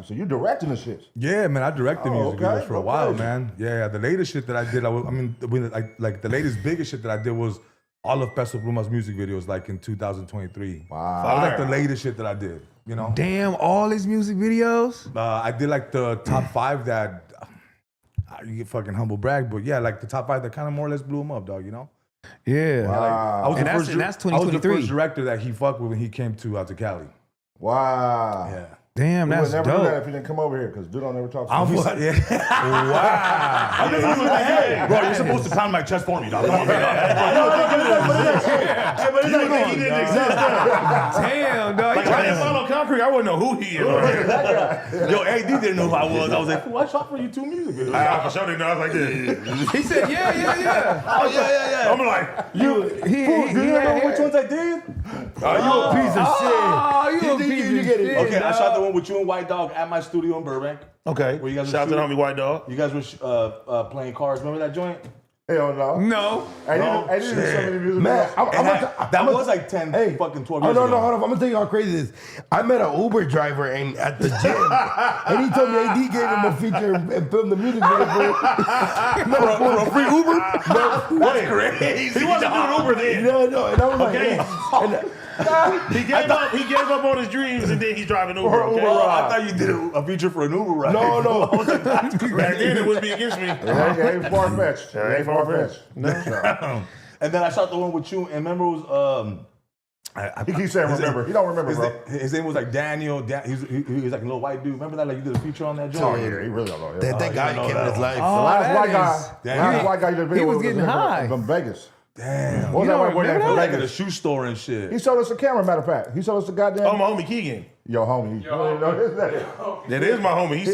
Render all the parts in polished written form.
So you directing the shit? Yeah, man, I directed music videos for a while, man. Yeah, the latest shit that I did, like the latest biggest shit that I did was all of Peso Pluma's music videos, like in 2023. Wow. That was like the latest shit that I did, you know? Damn, all his music videos? I did like the top 5 that, you get fucking humble brag, but yeah, like the top 5 that kind of more or less blew him up, dog, you know? Yeah. Wow. And that's I was the 2023. first director that he fucked with when he came out to Cali. Wow. Yeah. Damn, We that's would never do that dope. if you didn't come over here, because dude don't ever talk to Wow. Hey, Bro, you're supposed to pound my chest for me, dog. Come on, man. but it's like he didn't exist. Damn, dog. Like, I didn't follow Concrete. I wouldn't know who he is. Yo, AD didn't know who I was. I was like, fool, I shot for you 2 music videos. I for sure didn't know. I was like, yeah. He said, yeah. Oh, yeah. I'm like, Do you know which ones I did? Oh, you a piece of shit. Oh, you a piece of shit. Okay, I shot the one with you and White Dog at my studio in Burbank. okay. Where you guys Shout out to the shooting. homie White Dog. You guys were playing cars. Remember that joint? Hell no. No. I didn't do so many music Man, videos. That was like 10 fucking 12 years no, ago. hold on. I'm gonna tell you how crazy this is. I met an Uber driver at the gym, and he told me AD gave him a feature and filmed the music video for For a free Uber? That's crazy. He wasn't doing Uber then. No, and I was like, Okay. yeah. He gave up on his dreams and then he's driving Uber. Okay? I thought you did a feature for an Uber ride. No. Back then it would be against me. It ain't far-fetched. It ain't far-fetched. And then I shot the one with you, and remember it was He keeps saying remember. He don't remember, bro. His name was like Daniel. He was like a little white dude. Remember that? Like you did a feature on that Oh, joint. yeah, he really don't know. Yeah. That guy came in his life. The Oh, last that white is- guy, last white guy you did a video He was with getting high. from Vegas. Damn. What was that white boy name remember from Like at a Vegas? shoe store and shit. He sold us a camera, matter of fact. He sold us a goddamn. Oh, my homie Keegan. Yo, homie. You don't know his name. That is my homie. He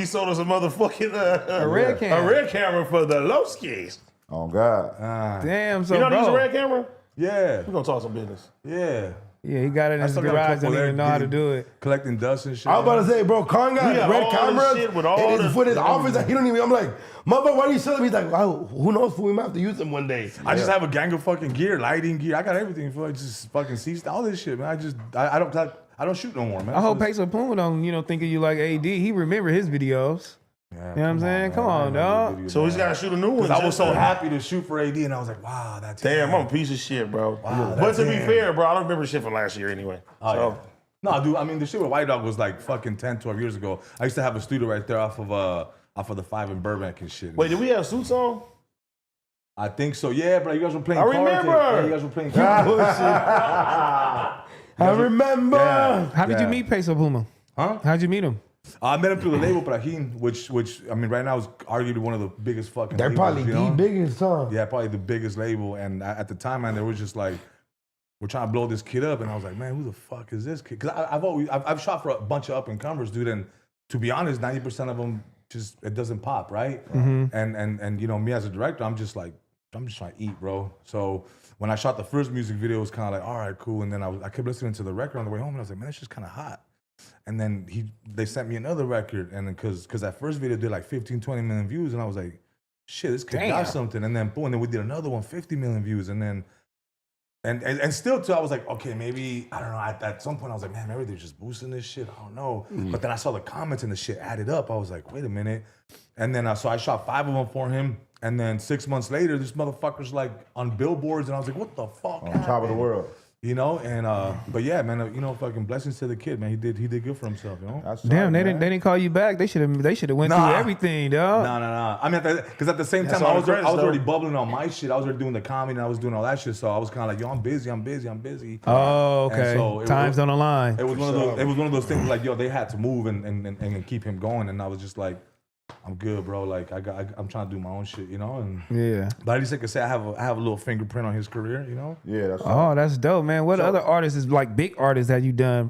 sold us a motherfucking A red camera. a red camera for the Loskis. Oh, God. Damn, so You know bro. these a red camera? Yeah. We're gonna talk some business. Yeah. Yeah, he got it in his still got a garage couple and he there didn't know how to getting- do it. Collecting dust and shit. I was about to say, bro, Khan got He got red all this cameras shit with all in the- his office. Like, he don't even. I'm like, motherfucker, why do you sell them? He's like, wow, who knows? We might have to use them one day. I just have a gang of fucking gear, lighting gear. I got everything for just fucking seats, all this shit, man. I don't shoot no more, man. I hope Peso Pluma don't, think of you like AD. He remember his videos. Yeah, You know what I'm saying? Come on, dog. So he's gotta shoot a new one. I was so happy to shoot for AD, and I was like, wow, that's Damn, I'm a piece of shit, bro. Wow, But to be that's fair, bro, I don't remember shit from last year anyway. Oh, So, yeah. No, dude, I mean, the shit with White Dog was like fucking 10, 12 years ago. I used to have a studio right there off of the 5 in Burbank and shit. wait, did we have suits on? I think so, yeah, but you guys were playing I cards. remember. Yeah, you guys were playing cards. I remember. Yeah. How did you Yeah. meet Peso Pluma? Huh? How'd you meet him? I met him through the label Brahim, which I mean, right now is arguably one of the biggest fucking They're labels, probably you the know? biggest, huh? Yeah, probably the biggest label. And at the time, man, they were just like, we're trying to blow this kid up. And I was like, man, who the fuck is this kid? Because I've shot for a bunch of up and comers, dude. And to be honest, 90% of them it doesn't pop, right? And you know, me as a director, I'm just trying to eat, bro. So when I shot the first music video, it was kind of like, all right, cool. And then I kept listening to the record on the way home, and I was like, man, it's just kind of hot. And then they sent me another record, and then because that first video did like 15, 20 million views, and I was like, shit, this kid got something. And then boom, and then we did another one, 50 million views, and then and still too, I was like, okay, maybe, I don't know, at some point I was like, man, maybe they're just boosting this shit, I don't know. But then I saw the comments and the shit added up. I was like, wait a minute. And then so I shot 5 of them for him, and then 6 months later, this motherfucker's like on billboards, and I was like, what the fuck? On top of the world. You know, and but yeah, man, you know, fucking blessings to the kid, man. He did good for himself, you know. That's Damn, right, they didn't call you back. They should have went through everything, dog. No. I mean, because at the same time, all I was the credits, already though. bubbling on my shit. I was already doing the comedy, and I was doing all that shit. So I was kind of like, yo, I'm busy. Oh, And okay. so Time's on the line. It was one of those things like, yo, they had to move and keep him going, and I was just like, I'm good, bro. Like I'm trying to do my own shit, you know. And Yeah. but at least I could say I have a little fingerprint on his career, you know. Yeah, that's Oh, that's dope, man. What other artists is like big artists that you done,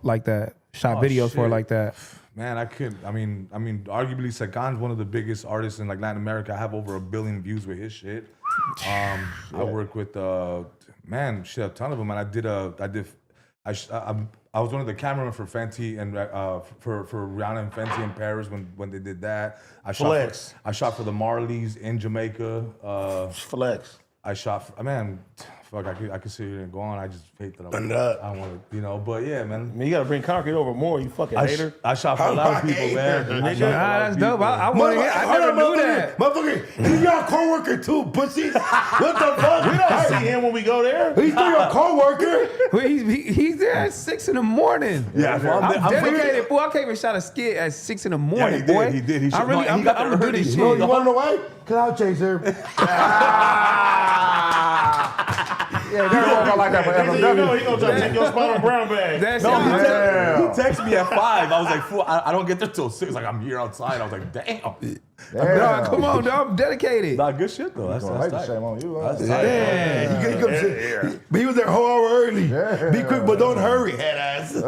like that? Shot videos for shit. like that? Man, I mean, arguably Sagan's one of the biggest artists in like Latin America. I have over 1 billion views with his shit. I work with a ton of them, and I was one of the cameramen for Fenty and for Rihanna and Fenty in Paris when they did that. I shot for the Marleys in Jamaica. Flex. I shot for, fuck, I could sit here and go on. I just hate that And, uh, I want to, you know. But yeah, man. Man, you gotta bring concrete over more. You fucking hater. I shot for a lot of people, man. I shot for a lot That's of dope. people. I want to hear. I never knew that. Motherfucker, he's your coworker too, pussies. What the fuck? We don't see him when we go there. He's still your coworker. Well, he's there at 6 in the morning. Yeah, fool, I'm I'm dedicated. Fool, I came and shot a skit at 6 in the morning, he did, boy. he did. He I shot- really, no, he got I'm the good at early- shit. No, you want to know why? Cloud chaser. Yeah, they don't walk like that for He gonna FMW. try to take your spot on brown bag. That's No, he, it. Damn. he texted me at 5. I was like, fool, I don't get there till 6. Like, I'm here outside. I was like, damn. Dog, come on, dog. I'm dedicated. Nah, good shit, though. That's Gonna hate the tight. shame on you. Huh? That's tight. Yeah, he comes in. But he was there a whole hour early. Yeah. Be quick, but don't hurry, head ass. You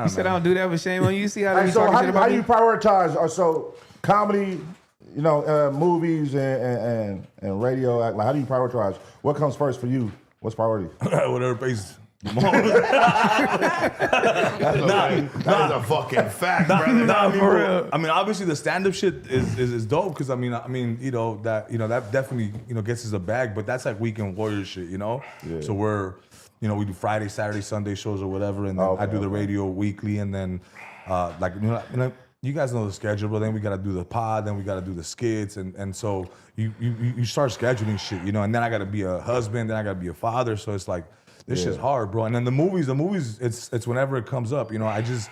said I don't do that, but shame on you. You see how they Hey, be so talking how, shit how about do you me? prioritize? So comedy, you know, movies and radio. Like, how do you prioritize? What comes first for you? What's priority? Whatever pays. That's a fucking fact, brother. Nah, for real. I mean, obviously the stand-up shit is dope because I mean, you know that definitely gets us a bag, but that's like weekend warrior shit, you know. Yeah. So we do Friday, Saturday, Sunday shows or whatever, and then I do the radio weekly, and then like you guys know the schedule, but then we gotta do the pod, then we gotta do the skits, and so you start scheduling shit, you know, and then I gotta be a husband, then I gotta be a father, so it's like. This shit's hard, bro. And then the movies, it's whenever it comes up. You know, I just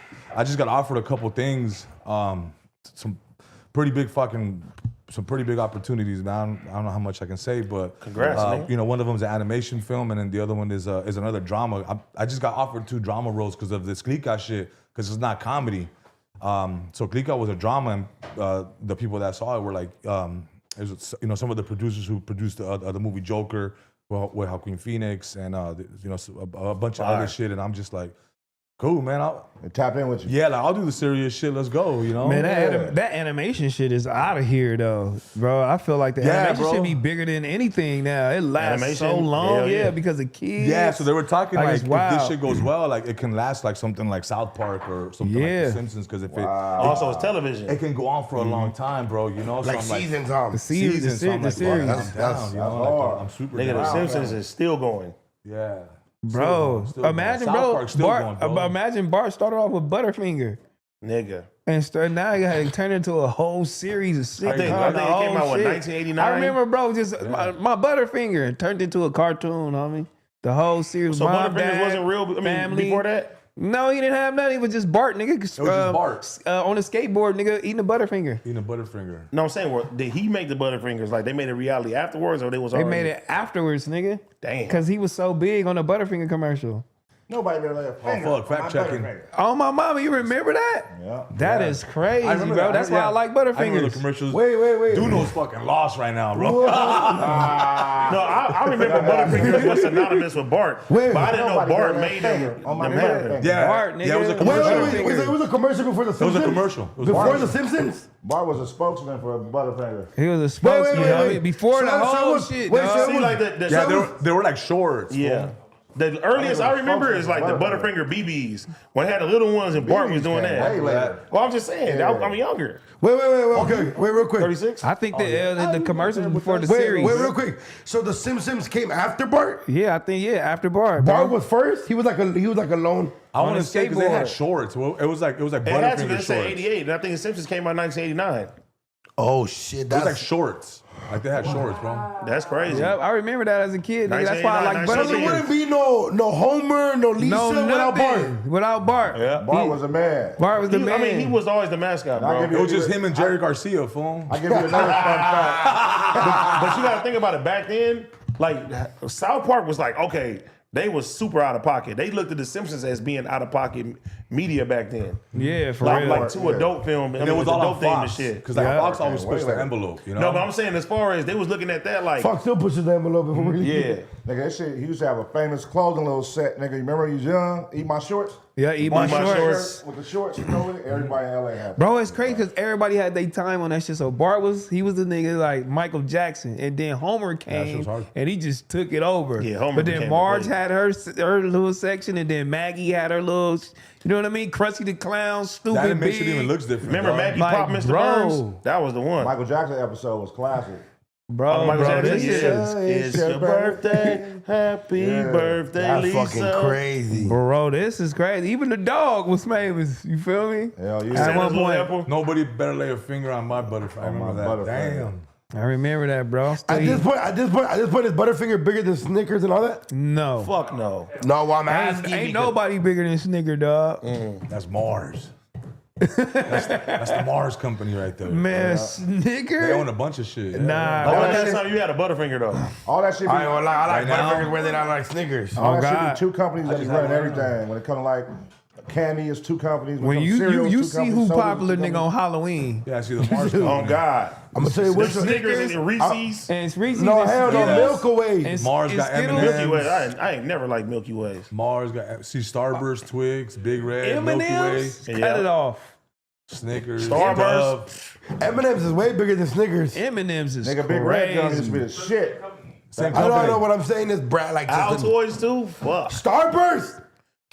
got offered a couple things, some pretty big opportunities, man. I don't know how much I can say, but Congrats, man. you know, one of them is an animation film, and then the other one is another drama. I just got offered 2 drama roles because of this Klika shit, because it's not comedy. So Klika was a drama, and the people that saw it were like, it was, you know, some of the producers who produced the movie Joker. With Joaquin Phoenix and you know, a bunch of other shit, and I'm just like, cool, man. And tap in with you. Yeah, like I'll do the serious shit. Let's go, you know. Man, that animation shit is out of here, though, bro. I feel like the animation bro. should be bigger than anything now. It lasts so Animation? long, Hell yeah. because of kids. Yeah, so they were talking Like, like it's if wild. this shit goes well, like it can last like something like South Park or something like Yeah. The Simpsons, because if Also, it's television. it can go on for a long time, bro. You know, so Like I'm like, seasons on. The series, so I'm the like, series. fuck, I'm down, you know, hard. like, I'm super Nigga, down. The Simpsons is still going. Yeah. Bro, Still going. imagine, South bro, Park's still Bart. going, bro. Imagine Bart started off with Butterfinger, Nigga. and now you had to turn into a whole series of sitcoms. I think it came out, what, 1989? I remember, bro, just my Butterfinger turned into a cartoon, homie. The whole series. So Mom, Butterfingers Dad, wasn't real, I mean, family. before that? No, he didn't have nothing. It was just Bart, nigga. It was just Bart. On a skateboard, nigga, eating a Butterfinger. Eating a Butterfinger. No, I'm saying, well, did he make the Butterfingers? Like, they made it reality afterwards, or they was They already... made it afterwards, nigga. Damn. Because he was so big on the Butterfinger commercial. Nobody better lay a finger. fuck, fact on my checking. Butterfinger. Oh, my mama, you remember that? Yeah. That is crazy, I remember bro. that. That's why I like I remember the Butterfingers. commercials. Wait. Duno's fucking lost right now, bro. No, I remember Butterfingers was synonymous with Bart. Wait, but I didn't know nobody Bart got made that them. finger on my them Butterfinger. happen. Yeah, Bart, yeah, it was a nigga. commercial. Wait, it was a commercial before the It was Simpsons? a commercial. It was Before Bart. the Simpsons? Bart was a spokesman for Butterfinger. He was a spokesman, homie. Before So- the so whole was- shit, wait, dog. so See, like the Yeah, they were like shorts. yeah. The earliest I remember is like the Butterfinger BBs. When I had the little ones and Bart was doing Way that. later. Well, I'm just saying, I'm younger. Wait. Okay, wait, real quick. 36? I think the commercials before the Wait, series. real quick. So the Simpsons came after Bart? Yeah, I think after Bart. Bart bro. was first? He was like a lone. I want a to say because they had skateboard. shorts. Well, it was like It had to Butterfinger be shorts. 88, and I think the Simpsons came out in 1989. Oh shit, It was that's like shorts. Like they had shorts, bro. That's crazy. Yep, I remember that as a kid. Nigga. That's why I like 1989, So there Butterfingers. wouldn't be no Homer, no Lisa No, without Bart. nothing. Without Bart. Yeah. Bart was a man. Bart was the man. I mean, he was always the mascot, I'll bro. give It you- was just him and Jerry Garcia, fool. I'll give you another fun fact. But you got to think about it. Back then, like South Park was like, okay, they was super out of pocket. They looked at The Simpsons as being out of pocket media back then. Yeah, for Like, real. like to adult film, And it was all on adult theme and Fox. shit. Because like Yeah. Fox always Way pushed the later. envelope, you know? No, but I'm saying as far as they was looking at that, like, Fox still pushes the envelope before we yeah. Nigga, that shit, he used to have a famous clothing little set. Nigga, you remember when he was young? Eat my shorts? Yeah, eat my Eat my shorts. shorts. With the shorts, you know what? Everybody in LA had it. Bro, it's crazy because everybody had their time on that shit. So Bart was the nigga like Michael Jackson, and then Homer shit came was hard. and he just took it over. Yeah, Homer But then became Marge the had her little section, and then Maggie had her little, you know what I mean? Krusty the Clown, stupid That animation big. even looks different. Remember dog. Maggie Like, Pop Mr. bro. Burns? That was the one. Michael Jackson episode was classic. Bro, Michael Jackson, this it's your birthday. Happy birthday, That's Lisa. fucking crazy. Bro, this is crazy. Even the dog was famous. You feel me? Hell At yeah. one Santa's little point. apple. Nobody better lay a finger on my butterfly. I remember my that. butterfly. Damn. I remember that, bro. Still At this eating- point, is Butterfinger bigger than Snickers and all that? no. Fuck no. No, well, I'm Ain't, asking. ain't because- nobody bigger than Snicker, dog. That's Mars. that's the Mars company right there. Man, They Snicker? own a bunch of shit. Nah. When All last that, time you had a Butterfinger though? All that shit be, I ain't gonna lie, I like Right now? Butterfingers where they not like Snickers. all Oh, that God. shit be two companies that be just running had one. everything. When it comes to like candy, it's two companies. when it comes to cereal, you two see companies, who sodas, popular two nigga on companies. Halloween. Yeah, I see the Mars Oh company. God. I'm gonna tell you which The one. Snickers and Reese's. And it's Reese's No, and hell no, Skittles. Milky Way. And- Mars and got Skittles. M&Ms. Milky Way. I ain't never liked Milky Ways. Mars got Starburst, Twix, Big Red, Milky Way, M&M's? Yeah. Cut it off. Snickers, Starburst. Dove. M&M's is way bigger than Snickers. M&M's is Nigga, Big Red Gun used to be crazy. the shit. Same I company. know what I'm saying is Brad like just a- Altoids too. Fuck. Starburst.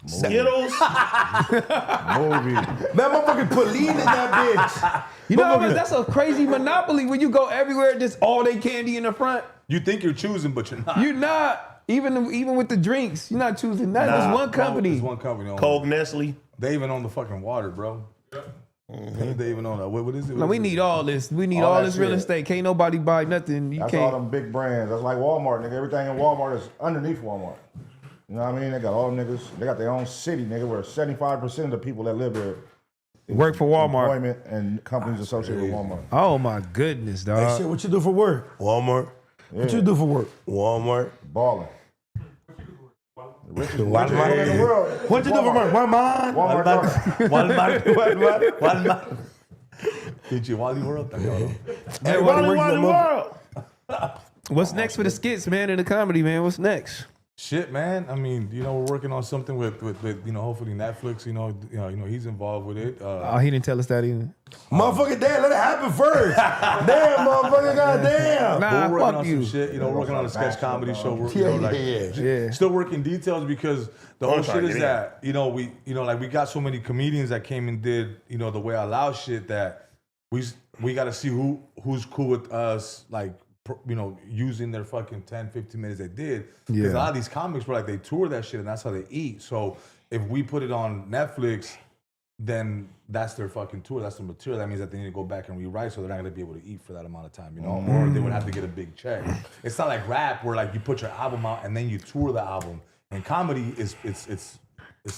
Skittles. Movie. Man, motherfucking put lean in that bitch. You know what? That's a crazy monopoly when you go everywhere, just all they candy in the front. You think you're choosing, but you're not. You're not. Even with the drinks, you're not choosing nothing. It's one company. It's one company. Only. Coke, Nestle. They even own the fucking water, bro. They even own that. What is it? No, we need all this. We need All all that this real shit. estate. Can't nobody buy nothing. You That's all can't. them big brands. That's like Walmart, nigga. Everything in Walmart is underneath Walmart. You know what I mean? They got all them niggas. They got their own city, nigga, where 75% of the people that live there Work for Walmart. employment and companies associated with Walmart. Oh my goodness, Hey, dog. shit, what you do for work? Walmart. What you do for work? Walmart. Balling. The richest people Walmart. in the world. What you do for work? Walmart. Walmart. Walmart. Did you Wally World? Everybody works Wally at World. What's next for the skits, man, and the comedy, man? What's next? Shit, man. I mean, we're working on something with hopefully Netflix. You know, he's involved with it. Oh, he didn't tell us that either. Motherfucker, damn, let it happen first. Damn, motherfucker, goddamn. Nah, we're working fuck on you. some shit. We're working on a sketch comedy show. We're, Yeah. still working details because the whole trying shit to is get that we got so many comedians that came and did the way I allow shit that we got to see who's cool with us using their fucking 10, 15 minutes they did. Because a lot of these comics were like they tour that shit and that's how they eat. So if we put it on Netflix, then that's their fucking tour. That's the material. That means that they need to go back and rewrite, so they're not gonna be able to eat for that amount of time, or they would have to get a big check. It's not like rap where like you put your album out and then you tour the album. And comedy is it's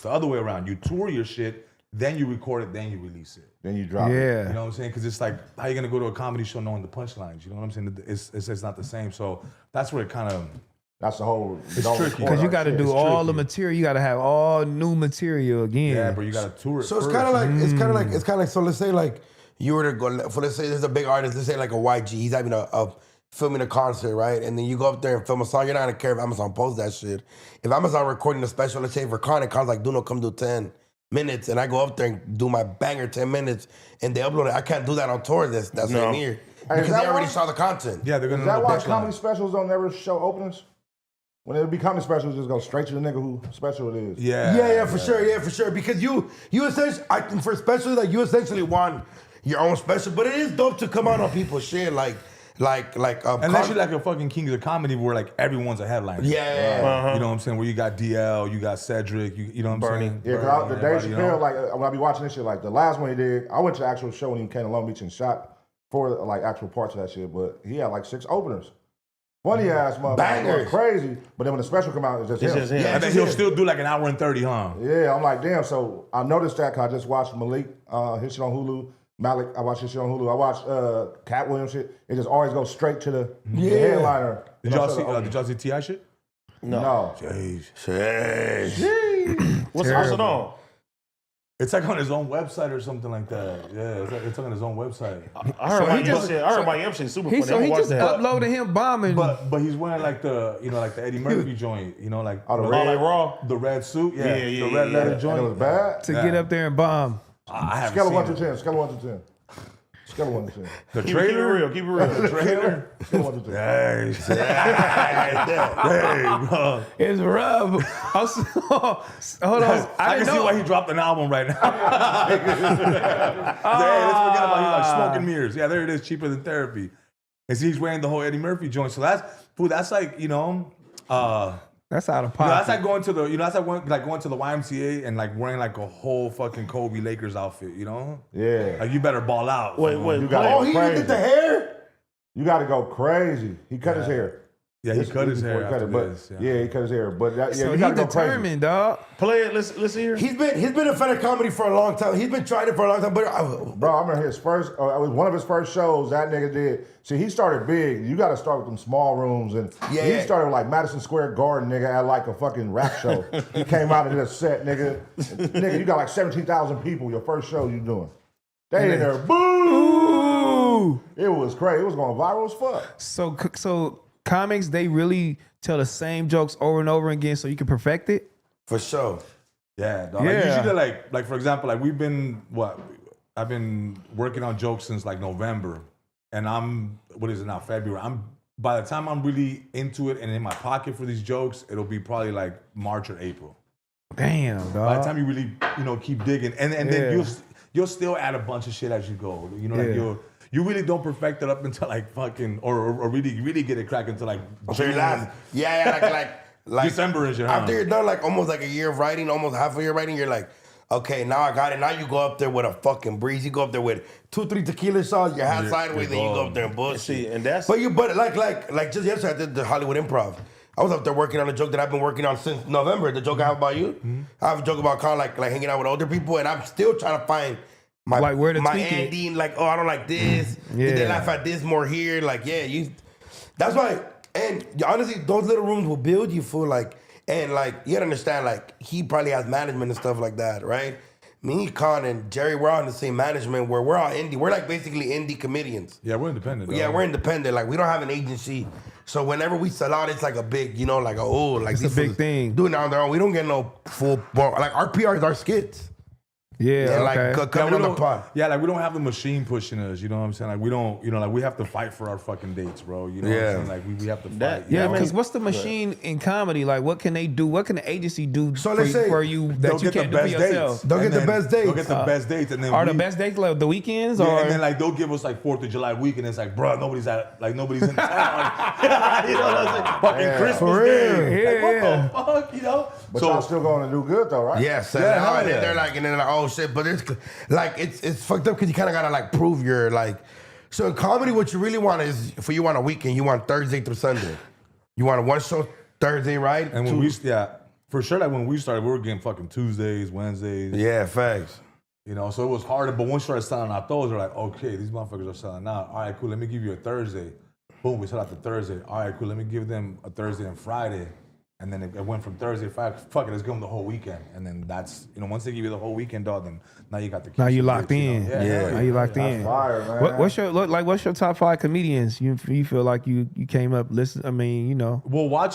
the other way around. You tour your shit, then you record it, then you release it. Then you drop it. Yeah. You know what I'm saying? Because it's like, how you gonna go to a comedy show knowing the punchlines? You know what I'm saying? It's not the same. So that's where it kind of. That's the whole. tricky. Because you got to do all the material. You got to have all new material again. Yeah, but you gotta tour it. So it's first. kind of like, so let's say like you were to go, let's say there's a big artist, let's say like a YG, he's having a filming a concert, right? And then you go up there and film a song, you're not gonna care if Amazon posts that shit. If Amazon recording a special, let's say for Connor's like, Duno, come do 10 minutes, and I go up there and do my banger 10 minutes, and they upload it, I can't do that on tour that's No. in here. Hey, is Because that they already why- saw the content. Yeah, they're gonna Is know that the why punchline. comedy specials don't never show openers? When it be comedy specials, just go straight to the nigga who special it is. Yeah, For sure. Because you essentially, I think for especially like you essentially want your own special, but it is dope to come out on people's shit like Unless you're like a fucking Kings of Comedy where like everyone's a headliner. yeah. You know what I'm saying? Where you got DL, you got Cedric, you know what I'm saying? Yeah, Bernie, cause the Dave everybody, Chappelle, like when I be watching this shit, like the last one he did, I went to the actual show when he came to Long Beach and shot for like actual parts of that shit, but he had like 6 openers. Funny ass motherfucker, Bangers. crazy. But then when the special come out, it's just him. just him. Yeah. And then he'll still do like an hour and 30, huh? Yeah, I'm like, damn. So I noticed that because I just watched Malik, his shit on Hulu. Malik, I watched his shit on Hulu. I watched Cat Williams shit. It just always goes straight to the headliner. Did y'all see T.I. shit? No. What's it on? It's like on his own website or something like that. Yeah, it's on his own website. I heard So he my just- shit. I heard my shit super funny. So I'm he gonna just watch that. uploaded him bombing. But he's wearing like the like the Eddie Murphy joint, like Oh, the the red raw. the red suit, Yeah, the yeah, red yeah. leather And joint. it was bad. to get up there and bomb. I haven't Scale of seen 1 to it. 10. Scale of 1 to 10. Scale of 1 to 10. The Keep it real. Keep it real. The trailer. Scale of 1 to 10. Hey, bro. It's rough. Hold on. I can didn't see know. why he dropped an album right now. Hey, let's forget about he like smoking mirrors. Yeah, there it is, cheaper than therapy. And see, he's wearing the whole Eddie Murphy joint. So that's like, That's out of you know, pocket. that's like going to the, that's like going to the YMCA and like wearing like a whole fucking Kobe Lakers outfit, you know? Yeah. Like you better ball out. Wait, You gotta he go even crazy. did the hair? You got to go crazy. He cut his hair. Yeah, he cut his before hair he cut after it, but this, yeah, he cut his hair. But so you he got to go crazy. determined, dog. Play it. Let's hear. He's been a fan of comedy for a long time. He's been trying it for a long time. But Bro, I remember his first, it was one of his first shows that nigga did. See, he started big. You got to start with them small rooms. And he started with like Madison Square Garden, nigga, at like a fucking rap show. He came out and did a set, nigga. Nigga, you got like 17,000 people, your first show you doing. They in there, boo! It was crazy. It was going viral as fuck. So comics, they really tell the same jokes over and over again so you can perfect it? for sure. Yeah, dog. Yeah. Like usually like for example, like I've been working on jokes since like November, and what is it now, February. By the time I'm really into it and in my pocket for these jokes, it'll be probably like March or April. Damn, dog. By the time you really, keep digging, and then you'll still add a bunch of shit as you go. You know, like you really don't perfect it up until like fucking or really get it cracked until like So your last, like December is your after you're done, like almost like a year of writing, almost half a year writing, you're like, okay, now I got it. Now you go up there with a fucking breeze. You go up there with 2-3 tequila shots, your hat sideways, then you go up there and bullshit. See, and that's But like just yesterday I did the Hollywood Improv. I was up there working on a joke that I've been working on since November. The joke I have about you. I have a joke about kind of like hanging out with older people, and I'm still trying to find my Like where to my tweak it. ending. Like, oh, I don't like this. Did they laugh at this more here? Like, yeah, that's why. And honestly, those little rooms will build you for like, and like you gotta understand, like he probably has management and stuff like that, right? Me, Con, and Jerry, we're all in the same management where we're all indie. We're like basically indie comedians. Yeah, we're independent. Yeah, dog. we're independent. Like we don't have an agency. So whenever we sell out, it's like a big, like It's a these big fools thing. doing it on their own. We don't get no full, like our PR is our skits. Yeah, And okay. like coming on the pod. Yeah, like we don't have the machine pushing us. You know what I'm saying? Like we don't, like we have to fight for our fucking dates, bro. You know what I'm saying? Like we have to fight. That- you Yeah, know? because what's the machine in comedy? Like, what can they do? What can the agency do So let's say for you They'll that you get the can't do for best yourself? dates. They'll And get the then best dates. They'll get the best dates, and then Are the best dates like the weekends Yeah, or? and then like they'll give us like 4th of July week, and it's like, bro, nobody's in town. You know what I'm saying? Fucking Christmas For real. Day. Like, Yeah, what the fuck, you know? But y'all still going to do good though, right? Yeah, so Yeah, now hell and then yeah. they're like, and then like, oh shit, but it's like it's fucked up because you kind of gotta like prove your like. So in comedy, what you really want is for you on a weekend, you want Thursday through Sunday. You want a one show Thursday, right? And when for sure, like when we started, we were getting fucking Tuesdays, Wednesdays. Yeah, facts. You know, so it was harder. But once we started selling out those, we're like, okay, these motherfuckers are selling out. All right, cool. Let me give you a Thursday. Boom, we sell out the Thursday. All right, cool. Let me give them a Thursday and Friday. And then it went from Thursday to Friday. Fuck it, let's give them the whole weekend. And then that's, once they give you the whole weekend, dog, then now you got the. now you keys, locked you know? in. Yeah. Now you locked in. Fire, man. What's your top 5 comedians? You feel like you came up listen? I mean, Well,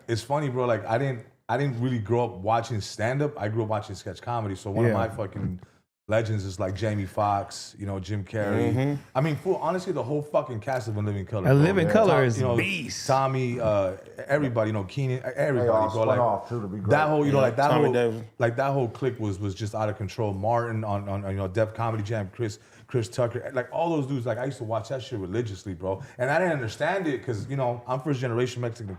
it's funny, bro. Like I didn't really grow up watching stand up. I grew up watching sketch comedy. So one of my fucking legends is like Jamie Foxx, Jim Carrey. I mean, honestly, the whole fucking cast of A Living Color. A bro. Living Color is beast. Tommy, everybody, Keenan, everybody, all bro. spun Like off, too, to be great. that whole, like that Tommy whole, Davis. like that whole clique was just out of control. Martin on Def Comedy Jam, Chris Tucker, like all those dudes. Like I used to watch that shit religiously, bro. And I didn't understand it because I'm first generation Mexican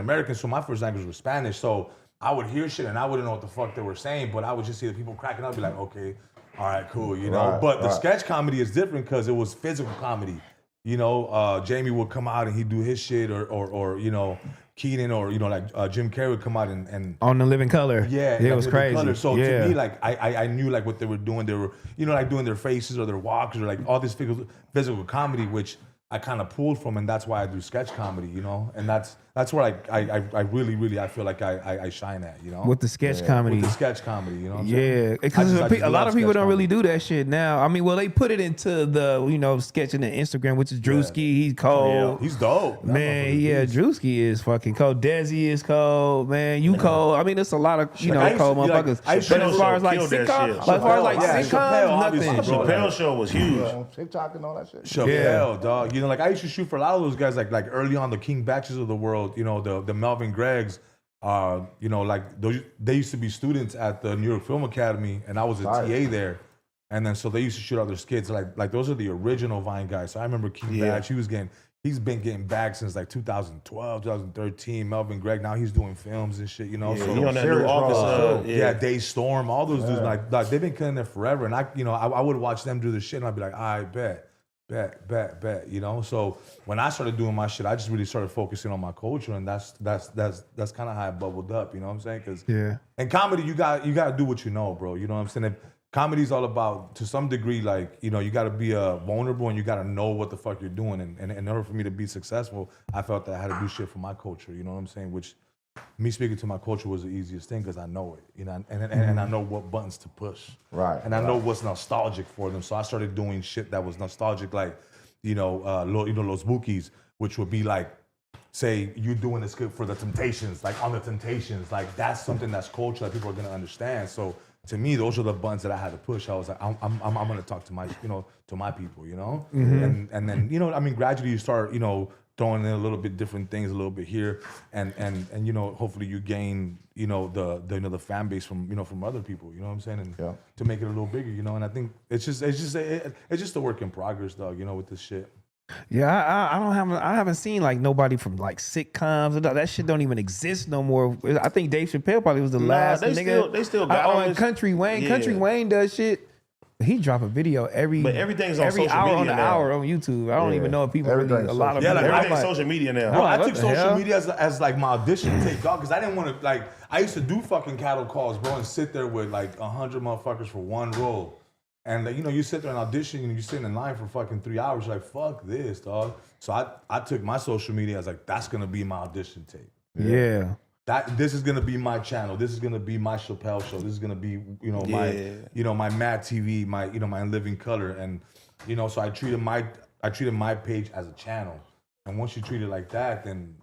American, so my first language was Spanish. So I would hear shit and I wouldn't know what the fuck they were saying, but I would just see the people cracking up, be like, okay, all right, cool, Right, But the right. sketch comedy is different because it was physical comedy. Jamie would come out and he'd do his shit, or Keenan, or like Jim Carrey would come out and on the Living Color. yeah, it like was Living crazy. Color. So yeah. to me, like I knew like what they were doing. They were like doing their faces or their walks or like all this physical comedy, which I kind of pulled from, and that's why I do sketch comedy, and that's where I really I feel like I shine at, with the sketch comedy. with the sketch comedy, you know what I'm Yeah, saying? because I just a lot love of people sketch don't really comedy. do that shit now. I mean, well, they put it into the sketching the Instagram, which is Drewski. He's cold. He's dope. That Man, motherfucker's yeah, beast. Drewski is fucking cold. Desi is cold. Man, you cold. I mean, there's a lot of I used to cold be like- motherfuckers. I used but to as know far as like killed that sitcoms, shit. as far as like Yeah, sitcoms, Chappelle, obviously, nothing. bro. Chappelle show was huge. On TikTok and all that shit. Chappelle, dog. Like I used to shoot for a lot of those guys, like early on, the King Batches of the world, the Melvin Greggs, like they used to be students at the New York Film Academy, and I was a Right. TA there. And then so they used to shoot other skits. Like those are the original Vine guys. So I remember Keith Badge. He's been getting bags since like 2012, 2013. Melvin Gregg, now he's doing films and shit, you know. Yeah, so he on that new office. Day Storm, all those dudes, like they've been killing it forever. And I would watch them do the shit, and I'd be like, I bet, you know. So when I started doing my shit, I just really started focusing on my culture, and that's kind of how I bubbled up, you know what I'm saying? Because in comedy, you got to do what you know, bro. You know what I'm saying? Comedy's all about, to some degree, like, you know, you got to be vulnerable and you got to know what the fuck you're doing. And in order for me to be successful, I felt that I had to do shit for my culture, you know what I'm saying? Which, me speaking to my culture was the easiest thing because I know it, you know, and I know what buttons to push. Right. And I know what's nostalgic for them. So I started doing shit that was nostalgic, like, Los Bookies, which would be like, say you doing a skit for the Temptations, like on the Temptations, like that's something that's culture that people are gonna understand. So to me, those are the buttons that I had to push. I was like, I'm gonna talk to my, to my people, you know? And then, I mean, gradually you start, throwing in a little bit different things, a little bit here, and hopefully you gain, the fan base from other people, you know what I'm saying? And to make it a little bigger, and I think it's just a work in progress, dog, with this shit. Yeah, I haven't seen like nobody from like sitcoms. That shit don't even exist no more. I think Dave Chappelle probably was the last nigga. They still got and Country Wayne. Yeah. Country Wayne does shit. He drop a video every everything's on every social hour media on the now. hour on YouTube. I don't even know if people really, a lot of people. Everything's social media now. Bro, I what took the social hell? media as like my audition tape, dog, because I didn't want to, like, I used to do fucking cattle calls, bro, and sit there with like 100 motherfuckers for one role. And you sit there and audition and you sit in line for fucking 3 hours. You're like, fuck this, dog. So I took my social media as like, that's gonna be my audition tape. Yeah. This is gonna be my channel. This is gonna be my Chappelle show. This is gonna be, my Mad TV, my my Living Color, and so I treated my page as a channel. And once you treat it like that, then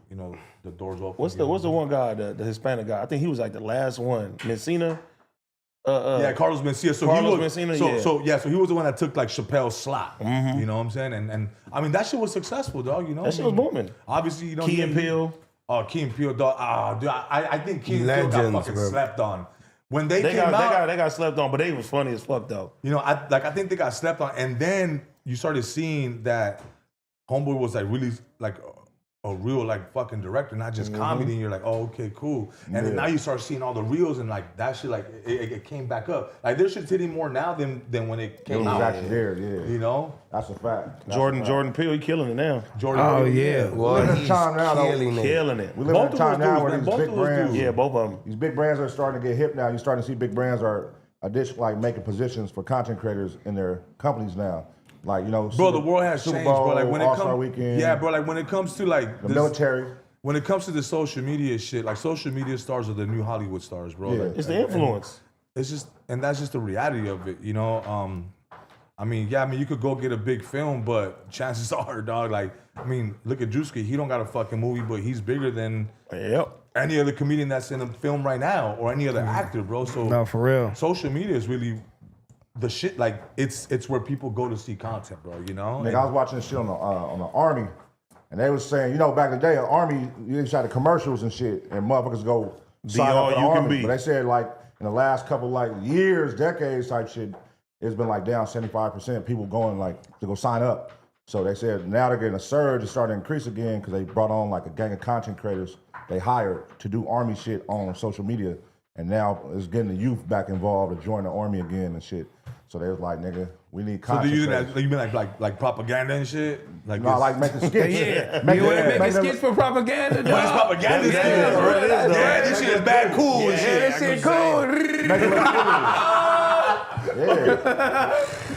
the doors open. What's the one guy, the Hispanic guy? I think he was like the last one. Mencina. Carlos Mencia. So he was the one that took like Chappelle's slot. Mm-hmm. You know what I'm saying? And I mean that shit was successful, dog. That shit was booming. Obviously, Key and Peele. Oh, Key and Peele, dog. Dude, I think Key and Peele got fucking slept on. When they came out, they got slept on, but they was funny as fuck though. I think they got slept on, and then you started seeing that Homeboy was like really like a real like fucking director, not just comedy. And you're like, oh, okay, cool. And then now you start seeing all the reels, and like that shit, like it came back up. Like their shit's hitting more now than when it came out. Actually there, that's a fact. Jordan Peele, he killing it now. Oh yeah. Well, We live in a he's time now, though. killing it. We live in a time now where these big brands, Yeah, both of them. these big brands are starting to get hip now. You're starting to see big brands are like making positions for content creators in their companies now. Like, bro, the world has Super changed, Bowl, bro. Like when it All-Star comes, Weekend, yeah, bro. Like when it comes to like the military. when it comes to the social media shit, like social media stars are the new Hollywood stars, bro. Yeah. Like, It's the influence. that's just the reality of it, you could go get a big film, but chances are, dog, like, look at Drewski. He don't got a fucking movie, but he's bigger than any other comedian that's in a film right now or any other actor, bro. So No, for real. social media is really the shit. Like it's where people go to see content, bro. Nigga, I was watching this shit on the Army, and they was saying, back in the day, the Army, you used to have the commercials and shit, and motherfuckers go sign all up for the you can Army. be. But they said, like, in the last couple, like, years, decades type shit, it's been, like, down 75%, people going, like, to go sign up. So they said now they're getting a surge. It's starting to increase again because they brought on, like, a gang of content creators they hired to do Army shit on social media. And now it's getting the youth back involved to join the Army again and shit. So they was like, nigga, we need So content. do you creators. mean like propaganda and shit? Like No, like making skits. Yeah. Make You want to them- make make them- skits for propaganda, But it's dog? propaganda. Yeah, this shit is bad cool and shit. That shit cool. Make it look yeah.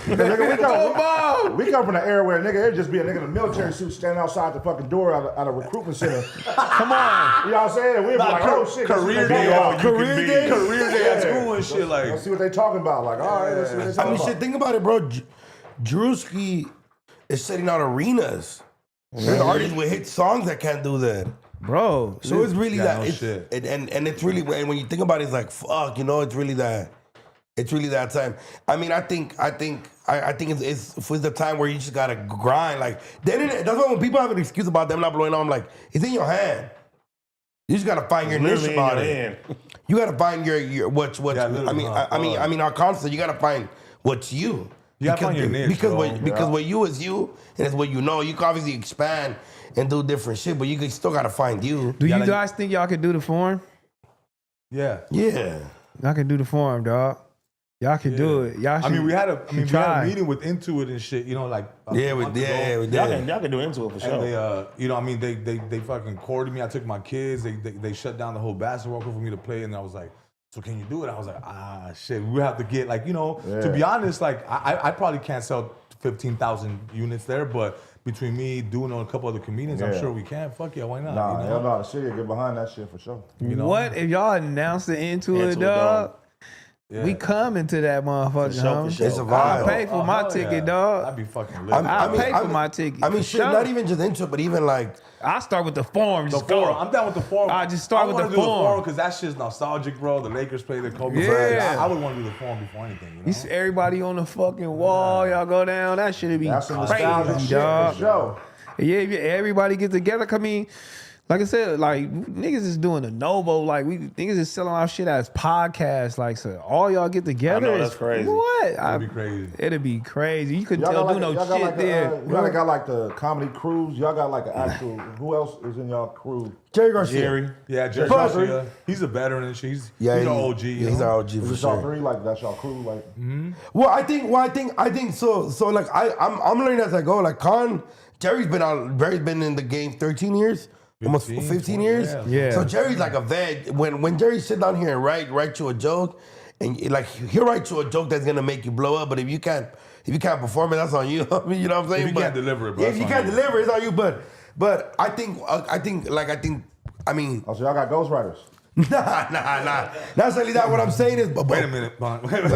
Nigga, we come from the era where nigga, it'd just be a nigga in a military suit standing outside the fucking door at a recruitment center. Come on. You know what I'm saying? We'd be like, oh shit, Career this is what they day, talking about. career day at school and shit. Like, Let's see what they talking about. Like, all right, let's see what they I talking mean, about. shit, think about it, bro. Drewski is setting out arenas. There's artists with hit songs that can't do that. Bro. So it's really that. no It's, shit. and it's really, and when you think about it, it's like, fuck, it's really that. It's really that time. I mean, I think it's the time where you just gotta grind. Like the internet. That's why when people have an excuse about them not blowing on, I'm like, it's in your hand. You just gotta find your niche about it. You gotta find your what's. Yeah, I mean, our concept. You gotta find what's you. You gotta find your niche, because bro. because what you is you, and it's what you know. You can obviously expand and do different shit, but you still gotta find you. Do you like- guys think y'all could do the forum? Yeah. Yeah. Y'all can do the forum, dog. Y'all can do it. Y'all should, we had a try. meeting with Intuit and shit, you know, like a month ago. We did. Y'all can do into it for sure. And they, you know, I mean, they fucking courted me. I took my kids. They shut down the whole basketball court for me to play, and I was like, so can you do it? I was like, shit, we have to get like, you know, to be honest, like I probably can't sell 15,000 units there, but between me doing a couple other comedians, I'm sure we can. Fuck yeah, why not? Nah, you know? hell no, the city will get behind that shit for sure. You know? What if y'all announce it into it, Into it, dog? Yeah. We coming to that motherfucker, sure, homie. for sure. It's a I'll vibe. pay for my hell ticket, yeah. dog. That'd be fucking lit. I'll pay for my ticket. I mean, for shit, sure. not even just into it, but even like, I'll start with the forum. The Just forum. go. I'm down with the forum. I just start I with wanna the do forum. because that shit's nostalgic, bro. The Lakers play the Kobe. Yeah. I would want to do the forum before anything. You know? You see everybody on the fucking wall. Y'all go down. That shit'd be That's some nostalgic crazy, shit dog. for sure. Yeah, if everybody get together. I mean, like I said, like niggas is doing a Novo. Like niggas is selling our shit as podcasts. Like so, all y'all get together. I know, is- that's crazy. What? It'd be crazy. It'd be crazy. You couldn't Y'all do no y'all shit like there. y'all got like the comedy crews. Y'all got like an actual. Who else is in y'all crew? Jerry Garcia. Jerry. Yeah, Jerry But- Garcia. He's a veteran and shit. He's Yeah, an OG. Yeah, he's our OG Is for it y'all sure. three? Like that's y'all crew? Like Well, I think so. So like I'm learning as I go. Like Jerry's been in the game 13 years. Almost 15 years. Yeah. So Jerry's like a vet. When Jerry sit down here and write you a joke, and like he'll write you a joke that's gonna make you blow up. But if you can't perform it, that's on you. I mean, you know what I'm saying? If you can't deliver it, bro, yeah, if that's you on can't you. deliver, it's on you. But I mean, oh, so y'all got ghostwriters. nah. Not only that. What I'm saying is, Wait a minute, Bond. This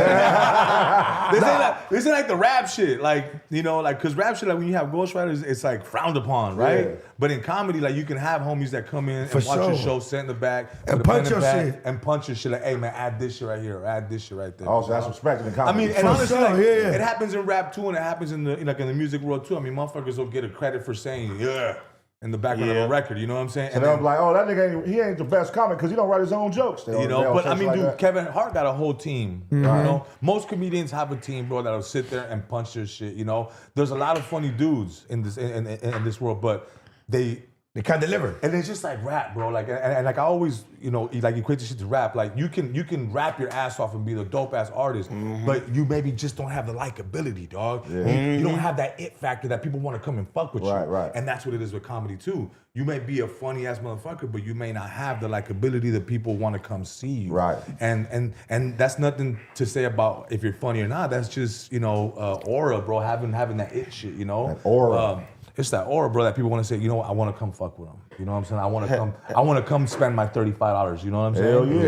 ain't like the rap shit. Like, you know, like, cause rap shit, like when you have ghostwriters, it's like frowned upon, right? Yeah. But in comedy, like you can have homies that come in For and watch your sure. show, sit in the back, And put a pen punch your pad, shit. and punch your shit. Like, hey man, add this shit right here, or add this shit right there. Oh, so that's respected in comedy. I mean, and For honestly, sure, like, yeah. it happens in rap too, and it happens in the the music world too. I mean, motherfuckers will get a credit for saying yeah in the background of Yeah. a record. You know what I'm saying? and I'm like, oh, that nigga he ain't the best comic because he don't write his own jokes. You know, but I mean, dude, Kevin Hart got a whole team. You know, most comedians have a team, bro, that'll sit there and punch their shit. You know, there's a lot of funny dudes in this world, but they can't deliver. and it's just like rap, bro. Like and like I always, you know, like equate this shit to rap. Like you can rap your ass off and be the dope ass artist, but you maybe just don't have the likability, dog. You don't have that it factor that people want to come and fuck with you. Right. And that's what it is with comedy too. You may be a funny ass motherfucker, but you may not have the likability that people want to come see you. Right. And that's nothing to say about if you're funny or not. That's just, you know, aura, bro. Having that it shit, you know. That aura. It's that aura, bro, that people want to say, you know what, I want to come fuck with them. You know what I'm saying? I want to come spend my $35. You know what I'm saying? Hell yeah.